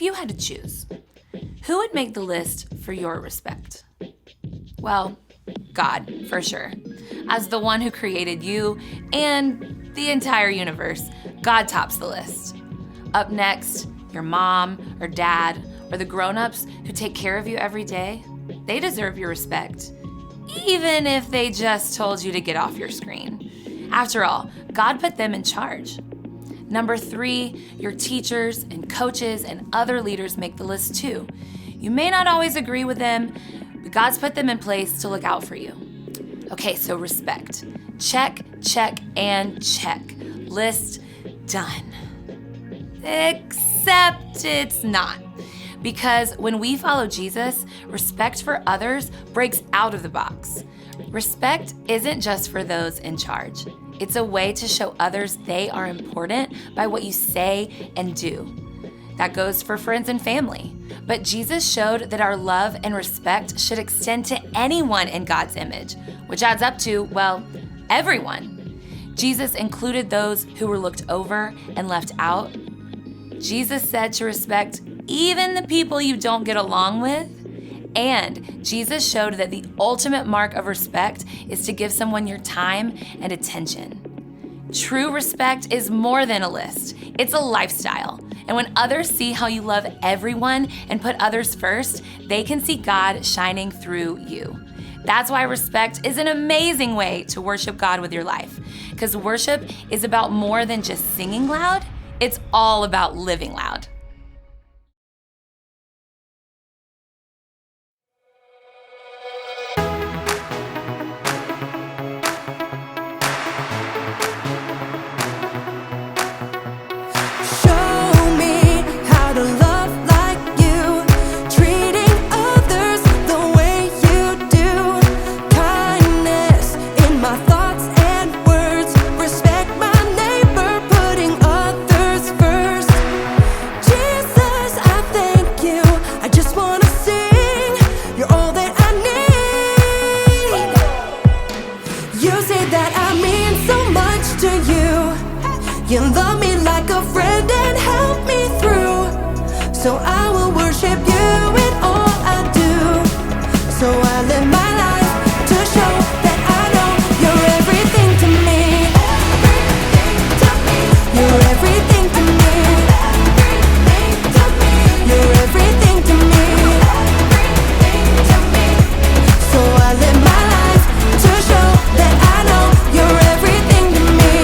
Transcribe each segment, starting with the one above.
you had to choose, who would make the list for your respect? Well, God, for sure. As the one who created you and the entire universe, God tops the list. Up next, your mom or dad or the grown-ups who take care of you every day, they deserve your respect, even if they just told you to get off your screen. After all, God put them in charge. Number 3, your teachers and coaches and other leaders make the list too. You may not always agree with them, but God's put them in place to look out for you. Okay, so respect. Check, check, and check. List done. Except it's not. Because when we follow Jesus, respect for others breaks out of the box. Respect isn't just for those in charge. It's a way to show others they are important by what you say and do. That goes for friends and family. But Jesus showed that our love and respect should extend to anyone in God's image, which adds up to, well, everyone. Jesus included those who were looked over and left out. Jesus said to respect even the people you don't get along with. And Jesus showed that the ultimate mark of respect is to give someone your time and attention. True respect is more than a list. It's a lifestyle. And when others see how you love everyone and put others first, they can see God shining through you. That's why respect is an amazing way to worship God with your life. Because worship is about more than just singing loud. It's all about living loud. You love me like a friend and help me through. So I will worship you in all I do. So I live my life to show that I know you're everything to me. You're everything to me. You're everything to me. So I live my life to show that I know you're everything to me.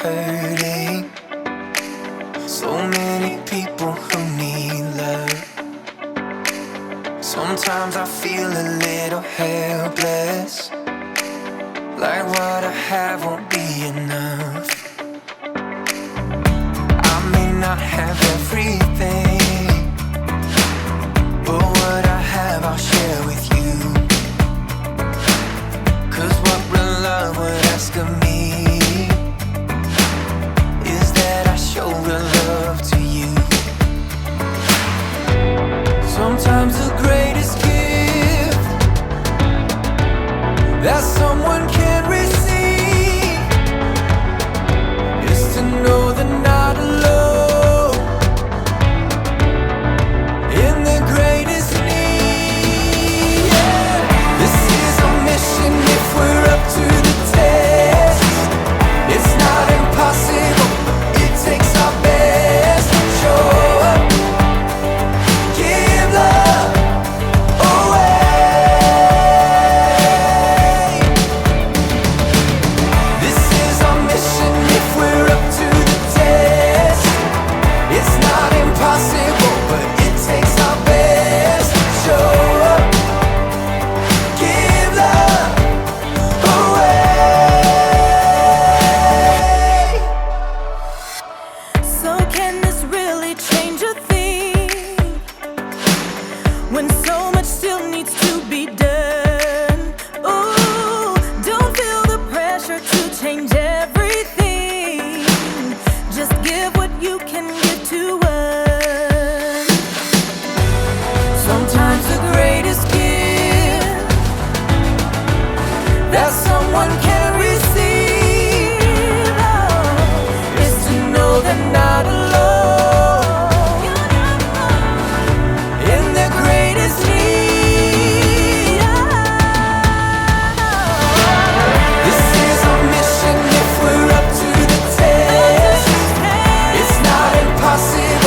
hurting. So many people who need love. Sometimes I feel a little helpless, like what I have won't be enough. I may not have everything, but what I have I'll share with you. 'Cause what real love would ask of me is that I show real love to you. Sometimes the greatest gift that someone can receive is to know they're not alone in the greatest need. Yeah. This is our mission if we're up to the test. It's not impossible, it takes our best. Show up, give love away. This is our mission if we're up to the test. It's not impossible, but it takes our best. Show up, give love away. So can this really change a thing when so much still needs to be done? Ooh, don't feel the pressure to change everything. Just give what you can give to us. Sometimes the greatest gift that someone can receive, oh, is to know they're not alone in their greatest need. This is our mission if we're up to the test. It's not impossible,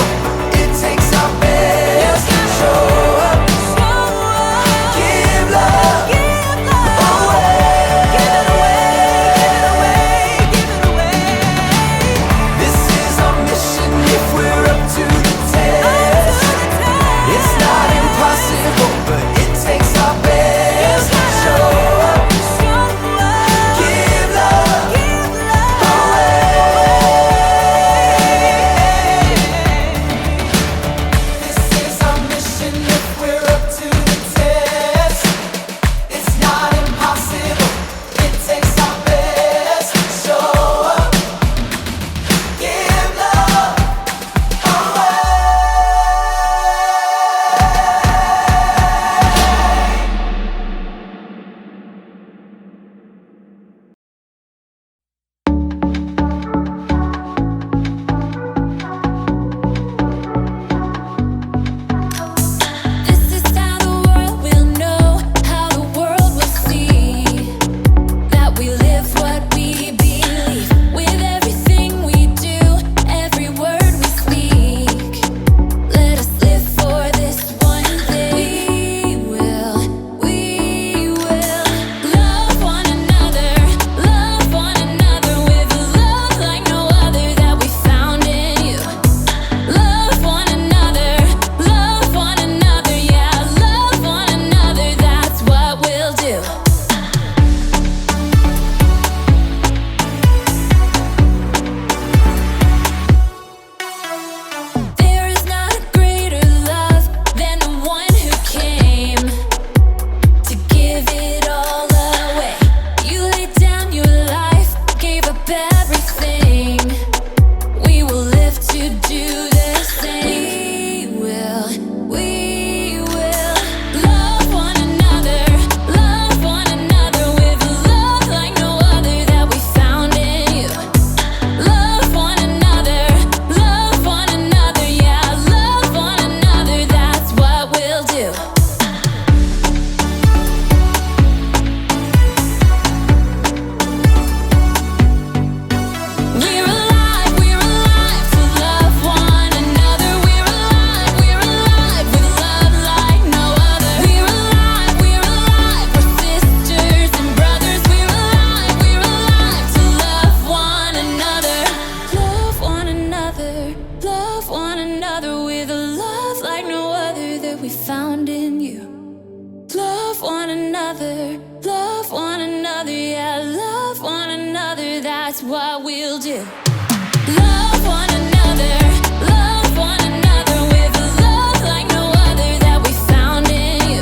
that's what we'll do. Love one another, love one another with a love like no other that we found in you.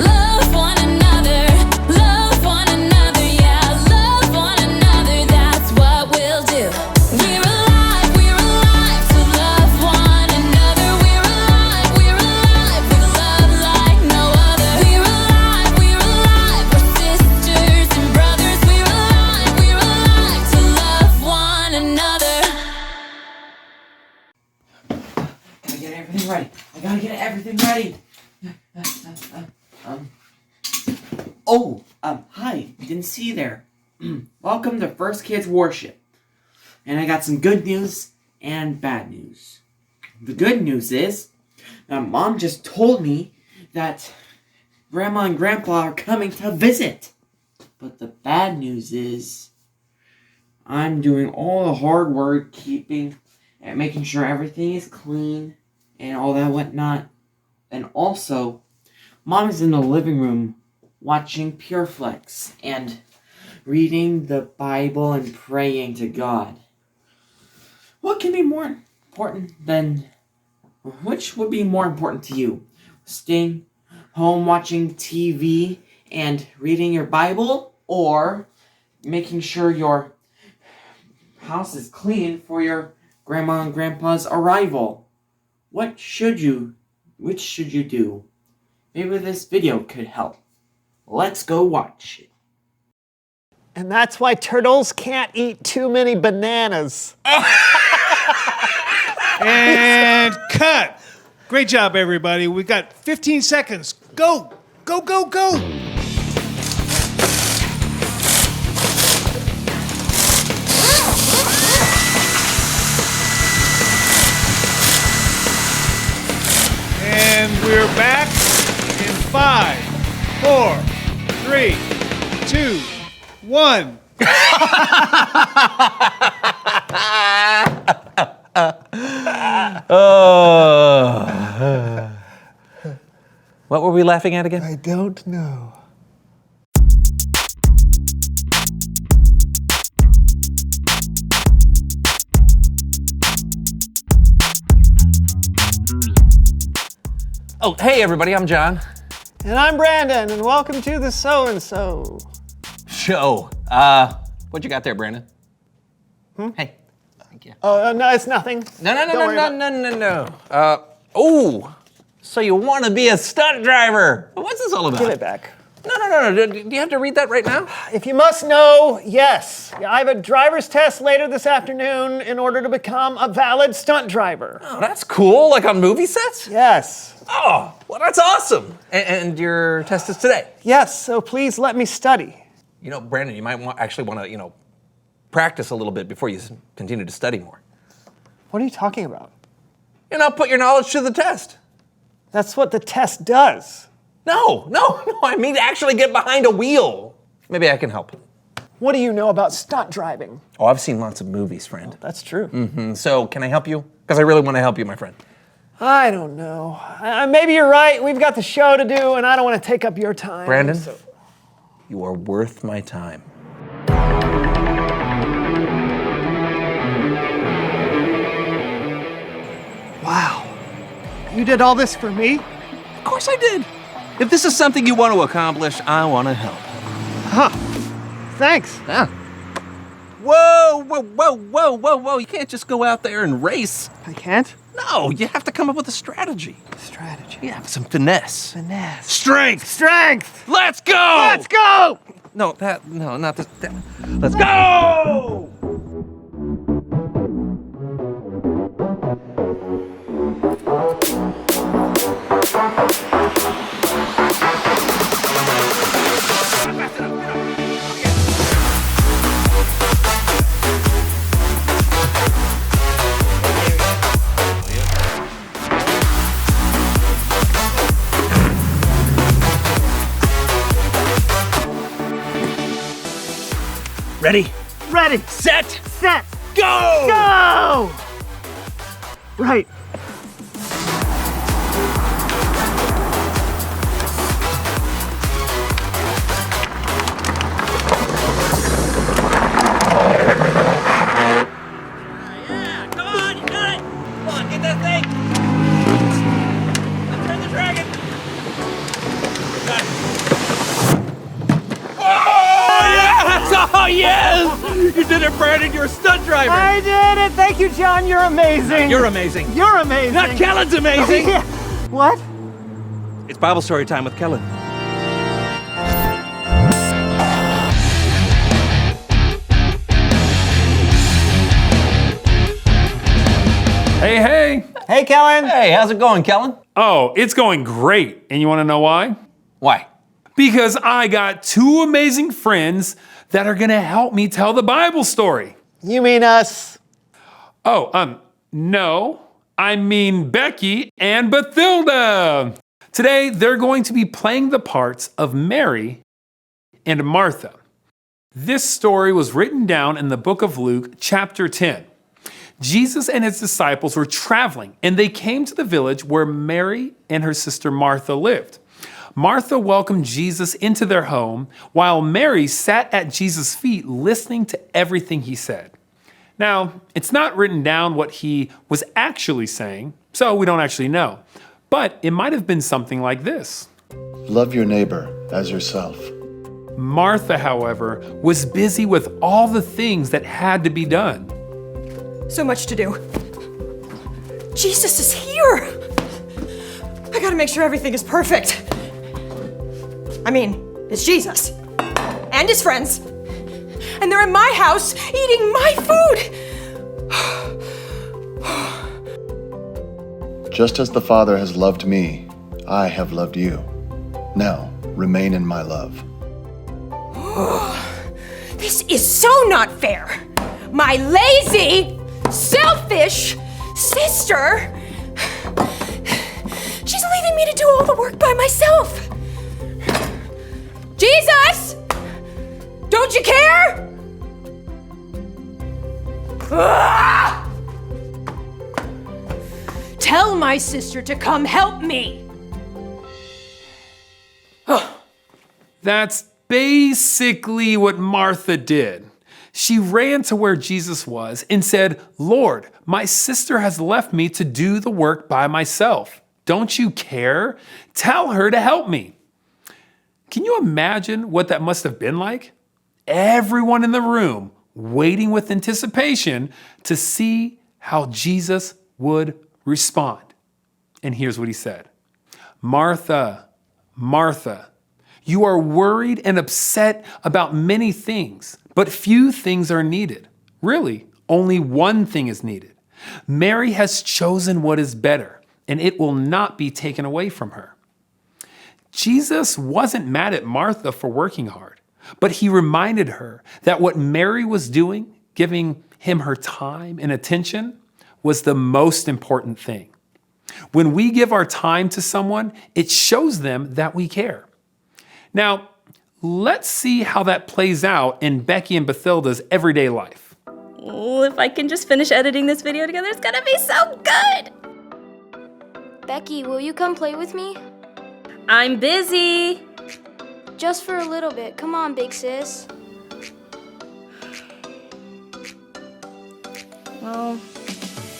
Love one another, yeah, love one another, that's what we'll do. We're alive to love one another. We're alive with love like no other. We're alive, we're sisters and brothers. We're alive to love one another. I gotta get everything ready. Hi. Didn't see you there. Welcome to First Kids Worship. And I got some good news and bad news. The good news is that Mom just told me that Grandma and Grandpa are coming to visit. But the bad news is I'm doing all the hard work keeping and making sure everything is clean and all that whatnot. And also, Mom is in the living room watching Pureflex and reading the Bible and praying to God. What can be more important than... Which would be more important to you? Staying home watching TV and reading your Bible? Or making sure your house is clean for your Grandma and Grandpa's arrival? Which should you do? Maybe this video could help. Let's go watch it. And that's why turtles can't eat too many bananas. And cut. Great job, everybody. We got 15 seconds. Go, go, go, go. And we're back in 5, 4, 3, 2, 1. What were we laughing at again? I don't know. Oh, hey everybody, I'm John. And I'm Brandon, and welcome to the So-and-So Show. What you got there, Brandon? Hey, thank you. Oh, no, it's nothing. No. So you want to be a stunt driver? What's this all about? Give it back. No. Do you have to read that right now? If you must know, yes. I have a driver's test later this afternoon in order to become a valid stunt driver. Oh, that's cool. Like on movie sets? Yes. Oh, well, that's awesome. And your test is today? Yes, so please let me study. You know, Brandon, you might actually want to, practice a little bit before you continue to study more. What are you talking about? Put your knowledge to the test. That's what the test does. No, I mean actually get behind a wheel. Maybe I can help. What do you know about stunt driving? Oh, I've seen lots of movies, friend. That's true. So can I help you? Because I really want to help you, my friend. I don't know. Maybe you're right. We've got the show to do, and I don't want to take up your time. Brandon, you are worth my time. Wow. You did all this for me? Of course I did. If this is something you want to accomplish, I want to help. Huh. Thanks. Yeah. Whoa. You can't just go out there and race. I can't? No, you have to come up with a strategy. Strategy? Yeah, some finesse. Finesse. Strength. Strength! Let's go! Let's go! No, not this. Let's go! Ready? Ready. Set. Set. Go! Go! Right. You did it, Brandon. You're a stunt driver. I did it. Thank you, John. You're amazing. You're amazing. You're amazing. Not Kellen's amazing. Yeah. What? It's Bible story time with Kellen. Hey, hey. Hey, Kellen. Hey, how's it going, Kellen? Oh, it's going great. And you want to know why? Why? Because I got two amazing friends that are going to help me tell the Bible story. You mean us? Oh, no. I mean Becky and Bathilda. Today, they're going to be playing the parts of Mary and Martha. This story was written down in the book of Luke, chapter 10. Jesus and his disciples were traveling, and they came to the village where Mary and her sister Martha lived. Martha welcomed Jesus into their home, while Mary sat at Jesus' feet listening to everything he said. Now, it's not written down what he was actually saying, so we don't actually know. But it might have been something like this. Love your neighbor as yourself. Martha, however, was busy with all the things that had to be done. So much to do. Jesus is here! I gotta make sure everything is perfect. I mean, it's Jesus. And his friends. And they're in my house eating my food! Just as the Father has loved me, I have loved you. Now, remain in my love. This is so not fair! My lazy, selfish sister! She's leaving me to do all the work by myself! Jesus! Don't you care? Ah! Tell my sister to come help me! That's basically what Martha did. She ran to where Jesus was and said, "Lord, my sister has left me to do the work by myself. Don't you care? Tell her to help me." Can you imagine what that must have been like? Everyone in the room waiting with anticipation to see how Jesus would respond. And here's what he said. "Martha, Martha, you are worried and upset about many things, but few things are needed. Really, only one thing is needed. Mary has chosen what is better, and it will not be taken away from her." Jesus wasn't mad at Martha for working hard, but he reminded her that what Mary was doing, giving him her time and attention, was the most important thing. When we give our time to someone, it shows them that we care. Now, let's see how that plays out in Becky and Bathilda's everyday life. Well, if I can just finish editing this video together, it's gonna be so good! Becky, will you come play with me? I'm busy! Just for a little bit. Come on, big sis. Well,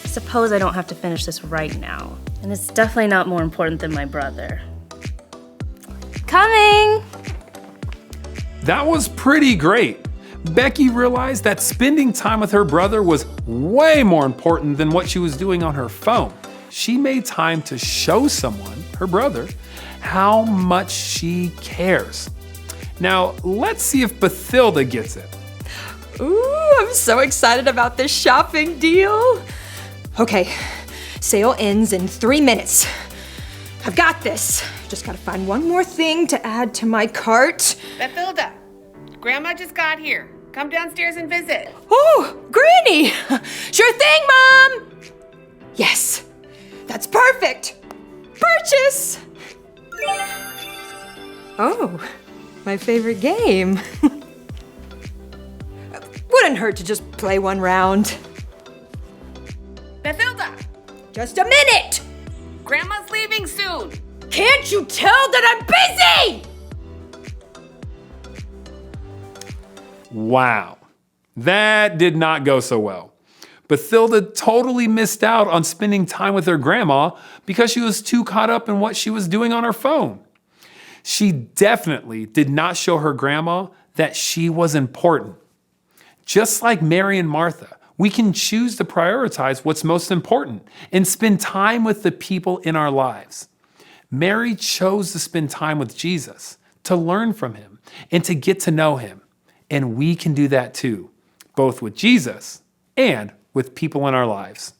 I suppose I don't have to finish this right now. And it's definitely not more important than my brother. Coming! That was pretty great. Becky realized that spending time with her brother was way more important than what she was doing on her phone. She made time to show someone, her brother, how much she cares. Now, let's see if Bathilda gets it. Ooh, I'm so excited about this shopping deal. Okay, sale ends in 3 minutes. I've got this. Just gotta find one more thing to add to my cart. Bathilda, Grandma just got here. Come downstairs and visit. Oh, Granny! Sure thing, Mom! Yes, that's perfect. Purchase! Oh, my favorite game. Wouldn't hurt to just play one round. Bathilda! Just a minute! Grandma's leaving soon. Can't you tell that I'm busy? Wow, that did not go so well. Bathilda totally missed out on spending time with her grandma because she was too caught up in what she was doing on her phone. She definitely did not show her grandma that she was important. Just like Mary and Martha, we can choose to prioritize what's most important and spend time with the people in our lives. Mary chose to spend time with Jesus, to learn from him, and to get to know him. And we can do that too, both with Jesus and with people in our lives.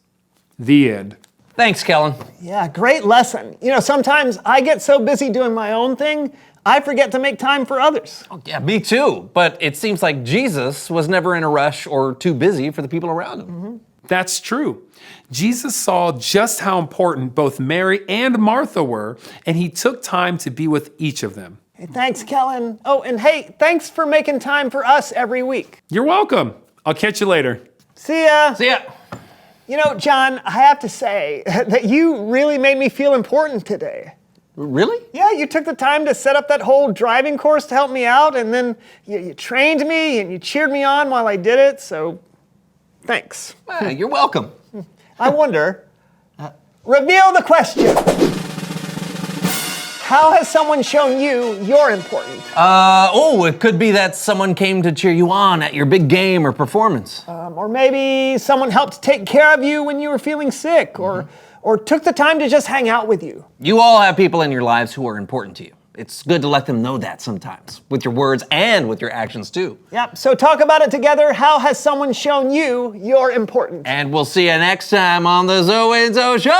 The end. Thanks, Kellen. Yeah, great lesson. You know, sometimes I get so busy doing my own thing, I forget to make time for others. Oh, yeah, me too. But it seems like Jesus was never in a rush or too busy for the people around him. Mm-hmm. That's true. Jesus saw just how important both Mary and Martha were, and he took time to be with each of them. Hey, thanks, Kellen. Oh, and hey, thanks for making time for us every week. You're welcome. I'll catch you later. See ya. See ya. You know, John, I have to say that you really made me feel important today. Really? Yeah, you took the time to set up that whole driving course to help me out, and then you trained me and you cheered me on while I did it, so thanks. You're welcome. I wonder, reveal the question. How has someone shown you you're important? It could be that someone came to cheer you on at your big game or performance. Or maybe someone helped take care of you when you were feeling sick, or took the time to just hang out with you. You all have people in your lives who are important to you. It's good to let them know that sometimes, with your words and with your actions too. Yep, so talk about it together. How has someone shown you you're important? And we'll see you next time on the Zoe and Zoe Show!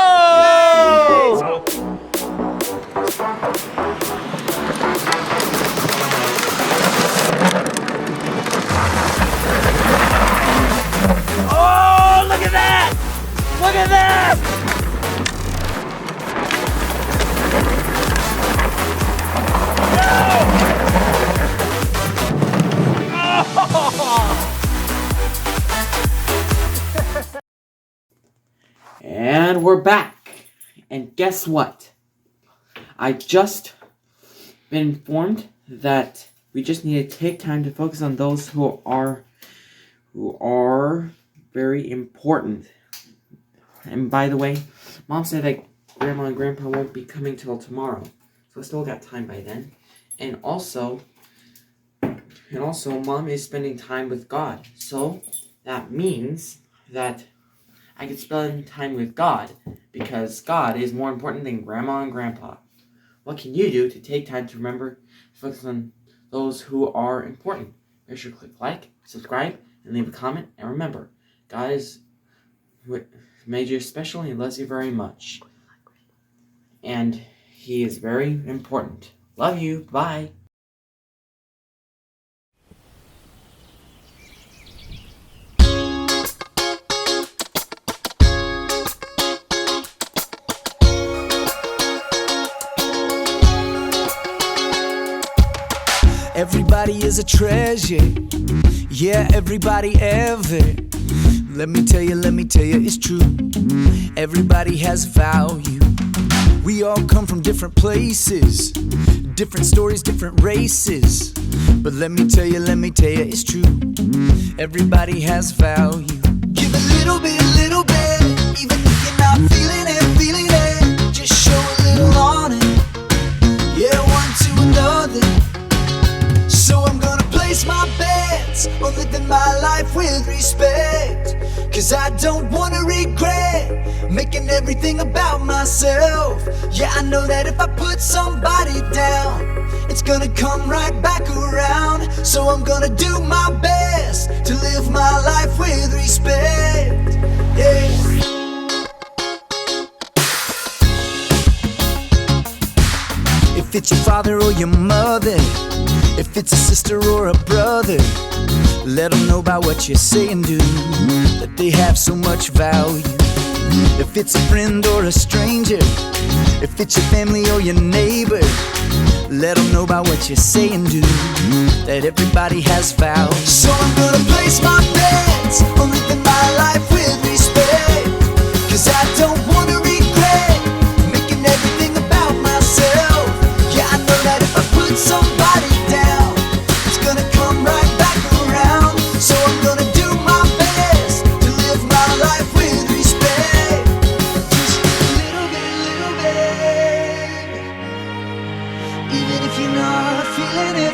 Oh, look at that! Look at that! And we're back. And guess what? I just been informed that we just need to take time to focus on those who are very important. And by the way, Mom said that Grandma and Grandpa won't be coming till tomorrow, so I still got time by then. And also, Mom is spending time with God, so that means that I can spend time with God, because God is more important than Grandma and Grandpa. What can you do to take time to remember to focus on those who are important? Make sure to click like, subscribe, and leave a comment. And remember, God has made you special and he loves you very much. And he is very important. Love you. Bye. Everybody is a treasure. Yeah, everybody ever. Let me tell you, it's true. Everybody has value. We all come from different places, different stories, different races. But let me tell you, it's true. Everybody has value. Give a little bit, even if you're not feeling it. Just show a little on it. Yeah, one to another. So I'm gonna place my bets on living my life with respect. Cause I don't wanna regret making everything about myself. Yeah, I know that if I put somebody down, it's gonna come right back around. So I'm gonna do my best to live my life with respect. Yeah. If it's your father or your mother, if it's a sister or a brother, let them know about what you say and do, that they have so much value. If it's a friend or a stranger, if it's your family or your neighbor, let them know about what you say and do, that everybody has value. So I'm gonna place my bets on living my life with respect. Cause I don't wanna regret making everything about myself. Yeah, I know that if I put somebody down, it's gonna come right back around. So I'm gonna do my best to live my life with respect. Just a little bit. Even if you're not feeling it.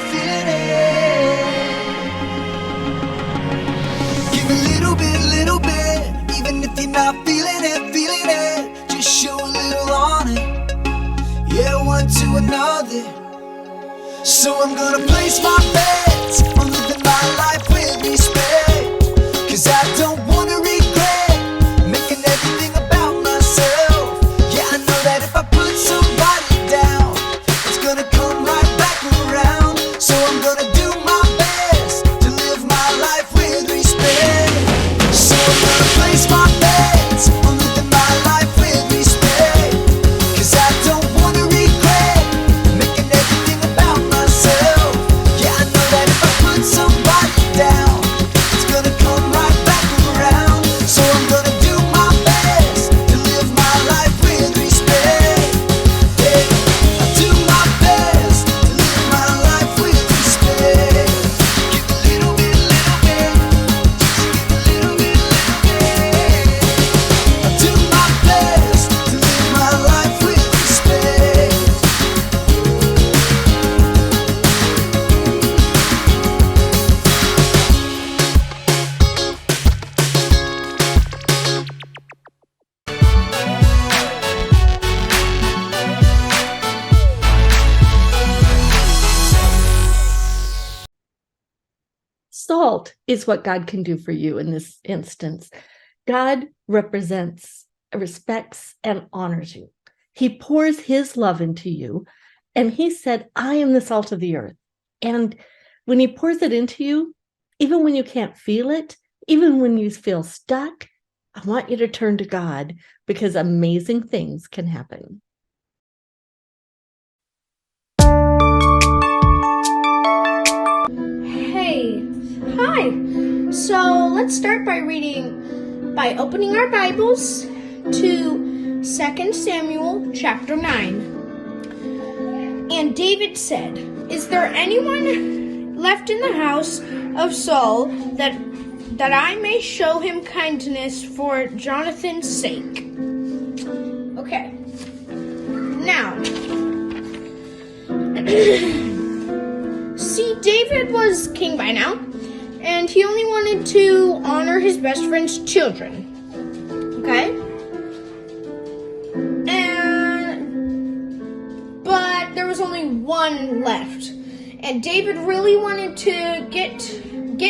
you're not feeling it, just show a little on it. Yeah, one to another. So I'm gonna place my bets on living my life with respect, 'cause I don't wanna regret making everything about myself. Yeah, I know that if I put somebody down, it's gonna come right back around. So I'm gonna do my best to live my life with respect. So I'm gonna place my bets on living my life with respect, 'cause I don't wanna regret making everything about myself. Yeah, I know that if I put somebody down, it's gonna come right back around. So I'm gonna do my best to live my life with respect. Yeah, I do my best to live my life with respect. Give a little bit, just give a little bit. I do my best to live my life with respect. Salt is what God can do for you in this instance. God represents, respects, and honors you. He pours his love into you, and he said, I am the salt of the earth. And when he pours it into you, even when you can't feel it, even when you feel stuck, I want you to turn to God, because amazing things can happen. Hey, hi. So let's start by opening our Bibles to 2 Samuel chapter 9. And David said, "Is there anyone left in the house of Saul that I may show him kindness for Jonathan's sake?" Okay. Now, see, David was king by now, and he only wanted to honor his best friend's children. Okay? But there was only one left, and David really wanted to get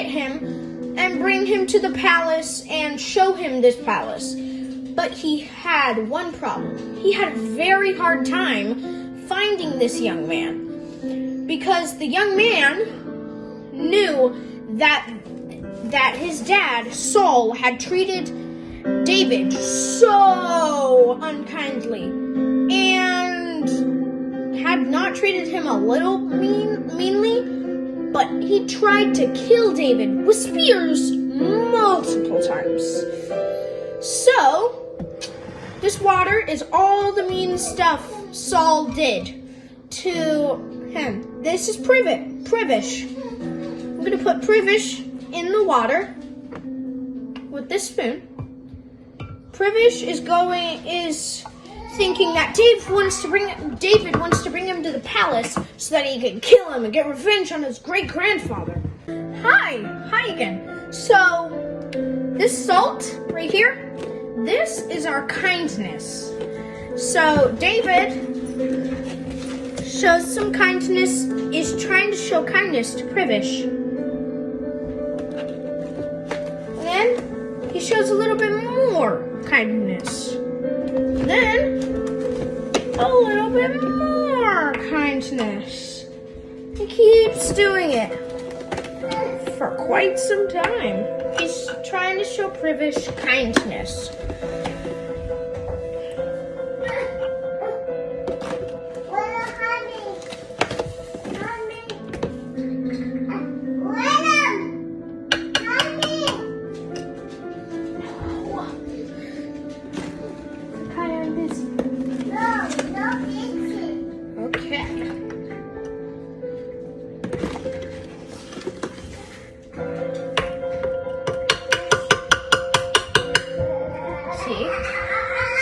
him and bring him to the palace and show him this palace. But he had one problem. He had a very hard time finding this young man, because the young man knew that his dad, Saul, had treated David so unkindly and had not treated him a little meanly, but he tried to kill David with spears multiple times. So, this water is all the mean stuff Saul did to him. This is Privish. I'm going to put Privish in the water with this spoon. Privish is thinking that David wants to bring him to the palace so that he can kill him and get revenge on his great-grandfather. Hi again. So, this salt right here, this is our kindness. So, David shows some kindness, is trying to show kindness to Privish. And then he shows a little bit more kindness. Then a little bit more kindness. He keeps doing it for quite some time. He's trying to show Privish kindness.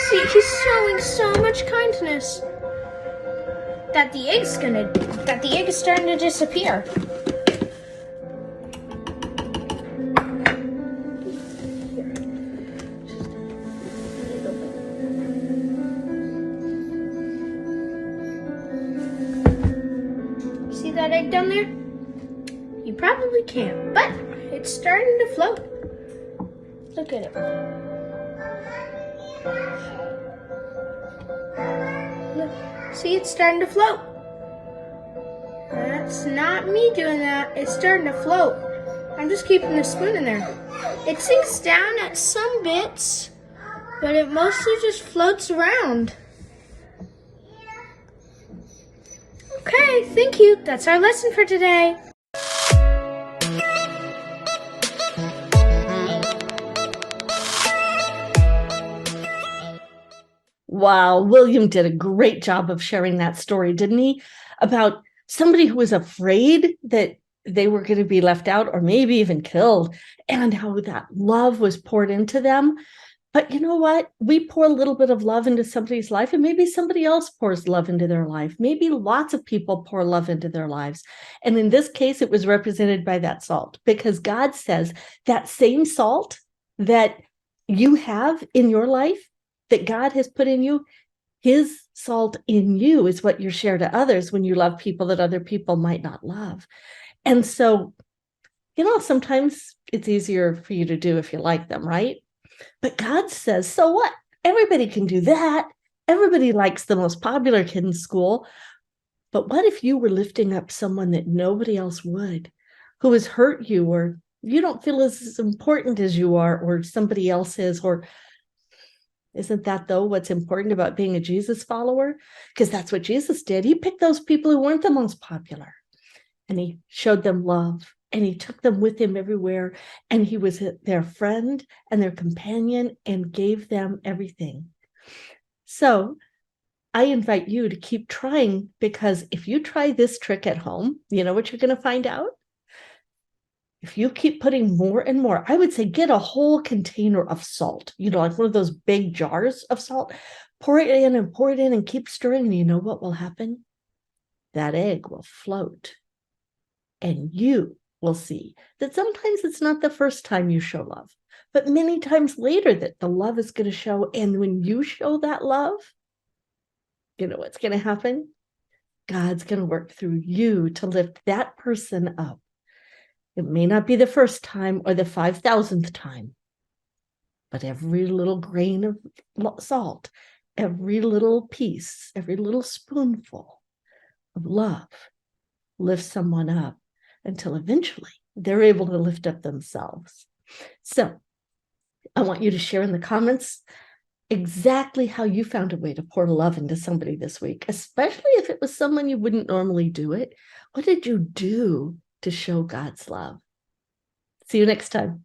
See, he's showing so much kindness that the egg is starting to disappear. that egg down there? You probably can't, but it's starting to float. Look at it. Look, see, it's starting to float. That's not me doing that. It's starting to float. I'm just keeping the spoon in there. It sinks down at some bits, but it mostly just floats around. Okay, thank you. That's our lesson for today. Wow, William did a great job of sharing that story, didn't he? About somebody who was afraid that they were going to be left out or maybe even killed, and how that love was poured into them. But you know what? We pour a little bit of love into somebody's life, and maybe somebody else pours love into their life. Maybe lots of people pour love into their lives. And in this case, it was represented by that salt, because God says that same salt that you have in your life, that God has put in you, his salt in you is what you share to others when you love people that other people might not love. And so, sometimes it's easier for you to do if you like them, right? But God says, so what? Everybody can do that. Everybody likes the most popular kid in school. But what if you were lifting up someone that nobody else would, who has hurt you, or you don't feel as important as you are, or somebody else is, or isn't that, though, what's important about being a Jesus follower? Because that's what Jesus did. He picked those people who weren't the most popular, and he showed them love, and he took them with him everywhere, and he was their friend and their companion and gave them everything. So I invite you to keep trying, because if you try this trick at home, you know what you're going to find out? If you keep putting more and more, I would say get a whole container of salt, like one of those big jars of salt, pour it in and keep stirring. And you know what will happen? That egg will float. And you will see that sometimes it's not the first time you show love, but many times later that the love is going to show. And when you show that love, you know what's going to happen? God's going to work through you to lift that person up. It may not be the first time or the 5,000th time, but every little grain of salt, every little piece, every little spoonful of love lifts someone up until eventually they're able to lift up themselves. So I want you to share in the comments exactly how you found a way to pour love into somebody this week, especially if it was someone you wouldn't normally do it. What did you do to show God's love? See you next time.